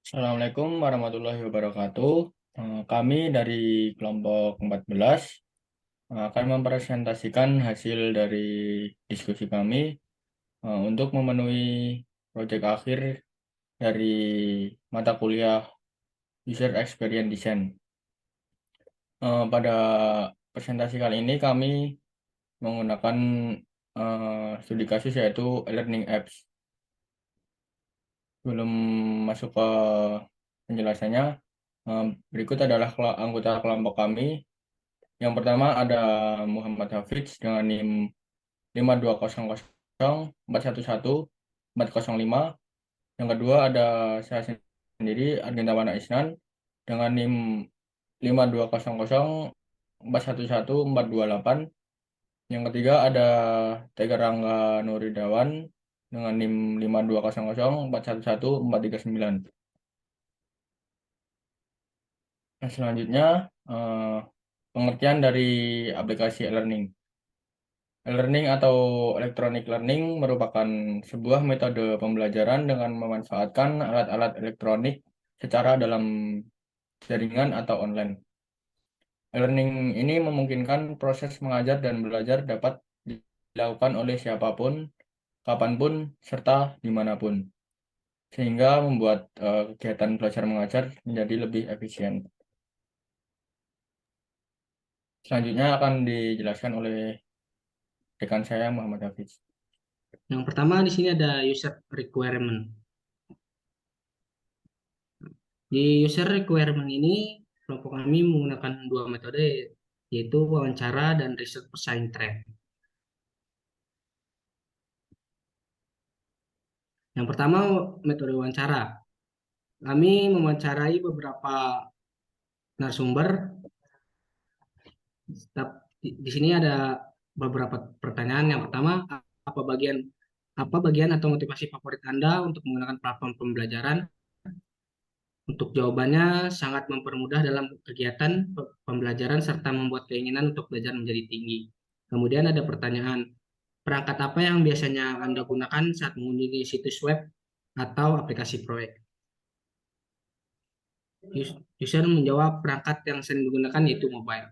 Assalamualaikum warahmatullahi wabarakatuh. Kami dari kelompok 14 akan mempresentasikan hasil dari diskusi kami untuk memenuhi proyek akhir dari mata kuliah User Experience Design. Pada presentasi kali ini kami menggunakan studi kasus yaitu e-learning apps. Sebelum masuk ke penjelasannya, berikut adalah anggota kelompok kami. Yang pertama ada Muhammad Hafiz dengan NIM 5200411 Yang kedua ada saya sendiri Argentawana Isnan dengan NIM 52004114288. Yang ketiga ada Tegar Rangga Nuridawan dengan NIM 52004114339. Nah, selanjutnya pengertian dari aplikasi e-learning. E-learning atau electronic learning merupakan sebuah metode pembelajaran dengan memanfaatkan alat-alat elektronik secara dalam jaringan atau online. E-learning ini memungkinkan proses mengajar dan belajar dapat dilakukan oleh siapapun, kapanpun, serta dimanapun, sehingga membuat kegiatan belajar mengajar menjadi lebih efisien. Selanjutnya akan dijelaskan oleh rekan saya Muhammad Hafiz. Yang pertama di sini ada user requirement. Di user requirement ini kelompok kami menggunakan dua metode yaitu wawancara dan research pesaing tren. Yang pertama metode wawancara. Kami mewawancarai beberapa narasumber. Di sini ada beberapa pertanyaan. Yang pertama, apa bagian atau motivasi favorit Anda untuk menggunakan platform pembelajaran? Untuk jawabannya sangat mempermudah dalam kegiatan pembelajaran serta membuat keinginan untuk belajar menjadi tinggi. Kemudian ada pertanyaan, perangkat apa yang biasanya Anda gunakan saat mengunjungi situs web atau aplikasi proyek? User menjawab perangkat yang sering digunakan yaitu mobile.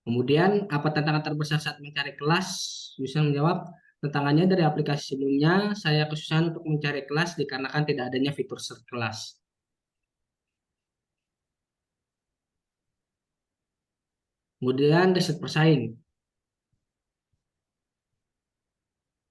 Kemudian, apa tantangan terbesar saat mencari kelas? User menjawab, tantangannya dari aplikasi sebelumnya, saya kesusahan untuk mencari kelas dikarenakan tidak adanya fitur search kelas. Kemudian, riset pesaing.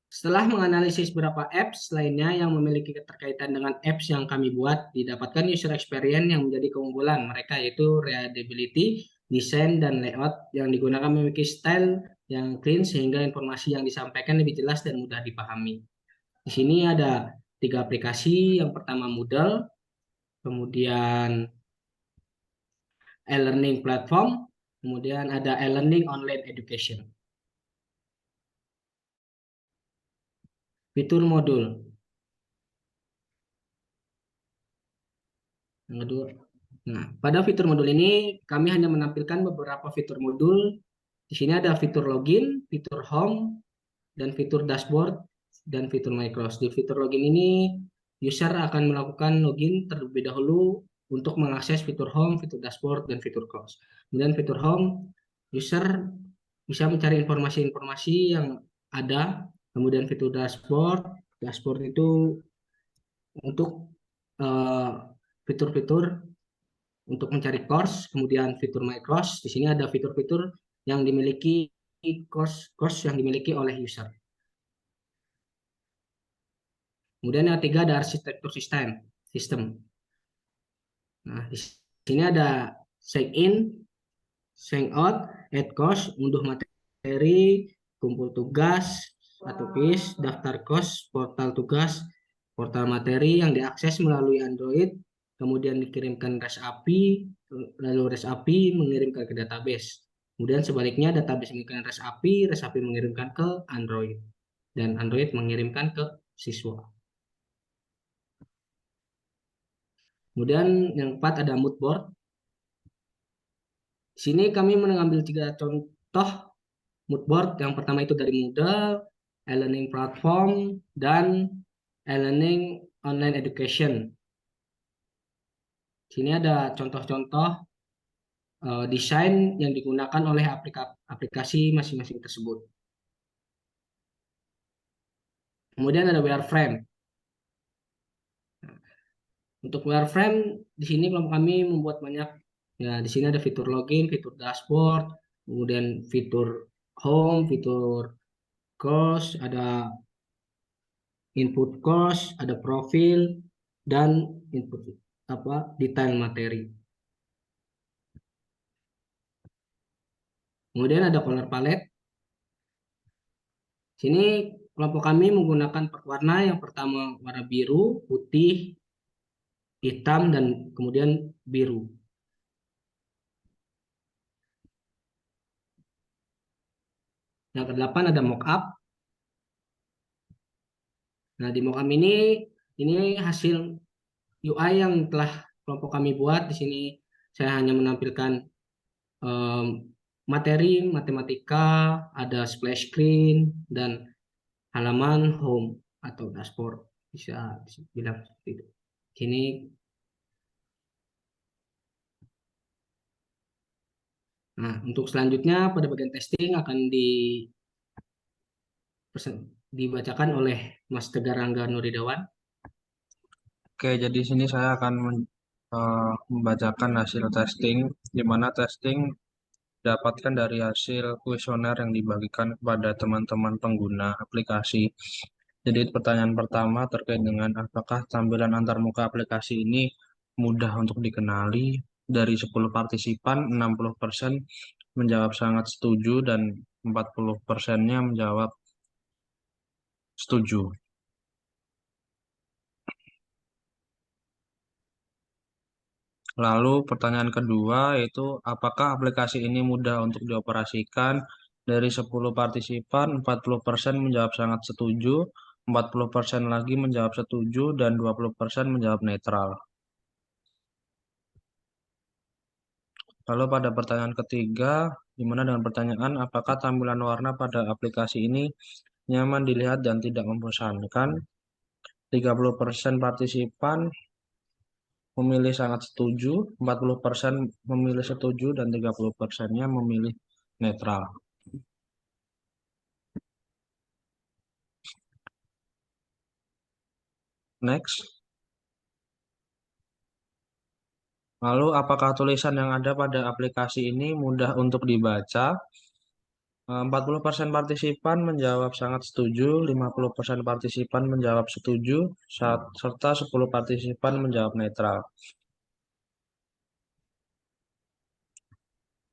Setelah menganalisis beberapa apps lainnya yang memiliki keterkaitan dengan apps yang kami buat, didapatkan user experience yang menjadi keunggulan mereka yaitu readability, desain, dan layout yang digunakan memiliki style yang clean sehingga informasi yang disampaikan lebih jelas dan mudah dipahami. Di sini ada 3 aplikasi, yang pertama Moodle, kemudian e-learning platform, kemudian ada e-learning online education. Fitur modul. Yang kedua, nah, pada fitur modul ini kami hanya menampilkan beberapa fitur modul. Di sini ada fitur login, fitur home, dan fitur dashboard, dan fitur micros. Di fitur login ini, user akan melakukan login terlebih dahulu untuk mengakses fitur home, fitur dashboard, dan fitur close. Kemudian fitur home, user bisa mencari informasi-informasi yang ada. Kemudian fitur dashboard, dashboard itu untuk eh, fitur-fitur untuk mencari course. Kemudian fitur My Course, di sini ada fitur-fitur yang dimiliki course yang dimiliki oleh user. Kemudian yang ketiga ada arsitektur sistem. Nah, di sini ada sign in, sign out, add course, unduh materi, kumpul tugas, atau quiz, daftar course, portal tugas, portal materi yang diakses melalui Android, kemudian dikirimkan REST API, lalu REST API mengirimkan ke database. Kemudian sebaliknya database mengirimkan REST API mengirimkan ke Android, dan Android mengirimkan ke siswa. Kemudian yang keempat ada mood board. Di sini kami mengambil 3 contoh mood board. Yang pertama itu dari Moodle, e-learning platform, dan e-learning online education. Sini ada contoh-contoh desain yang digunakan oleh aplikasi masing-masing tersebut. Kemudian ada wireframe. Untuk wireframe di sini kelompok kami membuat banyak. Ya, di sini ada fitur login, fitur dashboard, kemudian fitur home, fitur course, ada input course, ada profil, dan input detail materi. Kemudian ada color palette. Sini kelompok kami menggunakan warna yang pertama warna biru, putih, hitam, dan kemudian biru. Yang kedelapan ada mockup. Nah, di mockup ini hasil UI yang telah kelompok kami buat. Di sini saya hanya menampilkan em, materi matematika, ada splash screen, dan halaman home atau dashboard. Bisa bilang seperti itu. Ini Nah, untuk selanjutnya pada bagian testing akan dibacakan oleh Mas Tegar Rangga Nuridawan. Oke, jadi sini saya akan membacakan hasil testing, di mana testing dapatkan dari hasil kuesioner yang dibagikan kepada teman-teman pengguna aplikasi. Jadi pertanyaan pertama terkait dengan apakah tampilan antarmuka aplikasi ini mudah untuk dikenali. Dari 10 partisipan, 60% menjawab sangat setuju dan 40%-nya menjawab setuju. Lalu pertanyaan kedua yaitu apakah aplikasi ini mudah untuk dioperasikan? Dari 10 partisipan, 40% menjawab sangat setuju, 40% lagi menjawab setuju, dan 20% menjawab netral. Lalu pada pertanyaan ketiga, di mana dengan pertanyaan apakah tampilan warna pada aplikasi ini nyaman dilihat dan tidak membosankan? 30% partisipan memilih sangat setuju, 40% memilih setuju, dan 30%-nya memilih netral. Next. Lalu, apakah tulisan yang ada pada aplikasi ini mudah untuk dibaca? 40% partisipan menjawab sangat setuju, 50% partisipan menjawab setuju, serta 10 partisipan menjawab netral.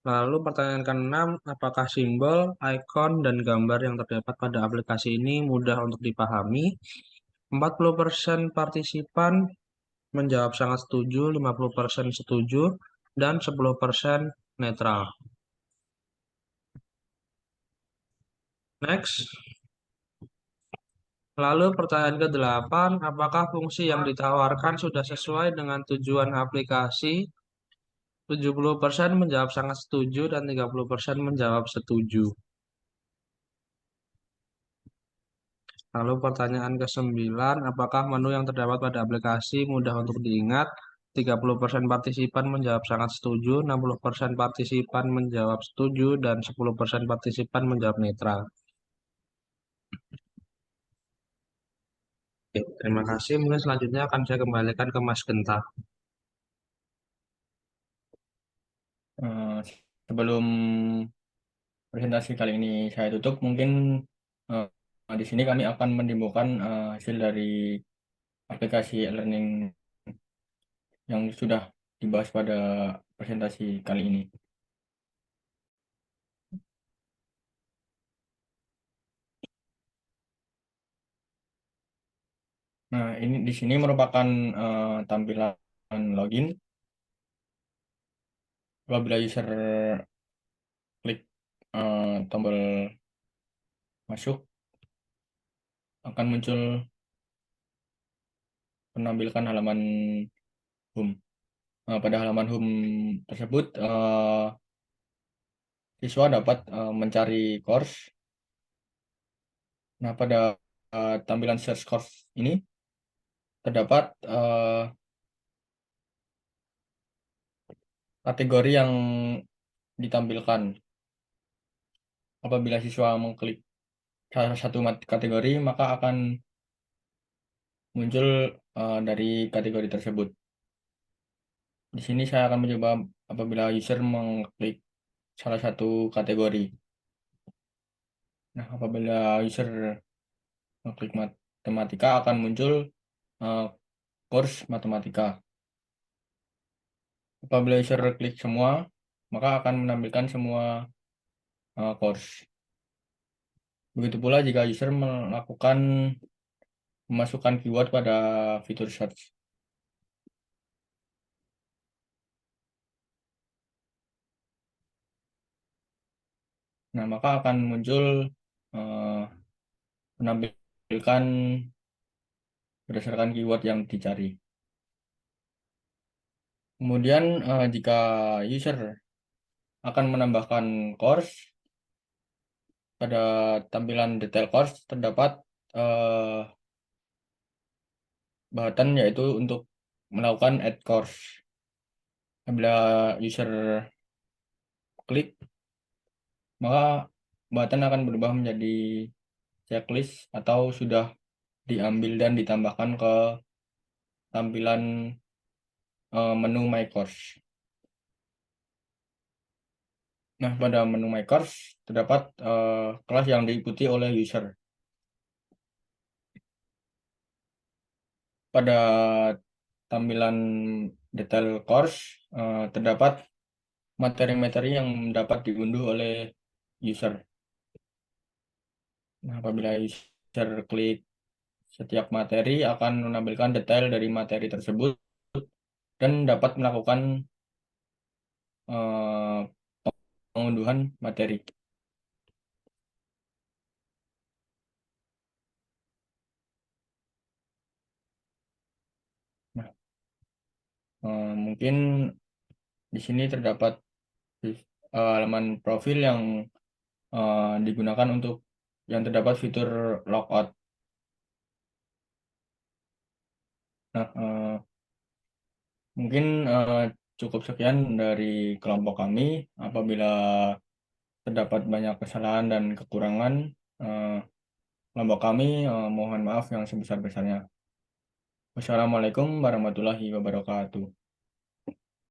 Lalu pertanyaan ke-6, apakah simbol, ikon, dan gambar yang terdapat pada aplikasi ini mudah untuk dipahami? 40% partisipan menjawab sangat setuju, 50% setuju, dan 10% netral. Next. Lalu pertanyaan ke-8, apakah fungsi yang ditawarkan sudah sesuai dengan tujuan aplikasi? 70% menjawab sangat setuju dan 30% menjawab setuju. Lalu pertanyaan ke-9, apakah menu yang terdapat pada aplikasi mudah untuk diingat? 30% partisipan menjawab sangat setuju, 60% partisipan menjawab setuju, dan 10% partisipan menjawab netral. Oke, terima kasih. Mungkin selanjutnya akan saya kembalikan ke Mas Genta. Eh, Sebelum presentasi kali ini saya tutup, mungkin di sini kami akan mendembokan hasil dari aplikasi e-learning yang sudah dibahas pada presentasi kali ini. Nah, ini di sini merupakan tampilan login. Apabila user klik tombol masuk, akan muncul menampilkan halaman home. Pada halaman home tersebut, siswa dapat mencari course. Nah, pada tampilan search course ini, terdapat kategori yang ditampilkan. Apabila siswa mengklik salah satu kategori, maka akan muncul dari kategori tersebut. Di sini saya akan mencoba apabila user mengklik salah satu kategori. Nah, apabila user mengklik matematika akan muncul uh, course matematika. Apabila user klik semua, maka akan menampilkan semua course. Begitu pula jika user melakukan memasukkan keyword pada fitur search. Nah, maka akan muncul menampilkan berdasarkan keyword yang dicari. Kemudian jika user akan menambahkan course, pada tampilan detail course terdapat button yaitu untuk melakukan add course. Apabila user klik, maka button akan berubah menjadi checklist atau sudah diambil dan ditambahkan ke tampilan menu My Course. Nah, pada menu My Course terdapat kelas yang diikuti oleh user. Pada tampilan detail course terdapat materi-materi yang dapat diunduh oleh user. Nah, apabila user klik setiap materi akan menampilkan detail dari materi tersebut dan dapat melakukan eh, pengunduhan materi. Nah, mungkin di sini terdapat halaman profil yang digunakan untuk yang terdapat fitur logout. Nah, mungkin cukup sekian dari kelompok kami. Apabila terdapat banyak kesalahan dan kekurangan, kelompok kami mohon maaf yang sebesar-besarnya. Wassalamualaikum warahmatullahi wabarakatuh.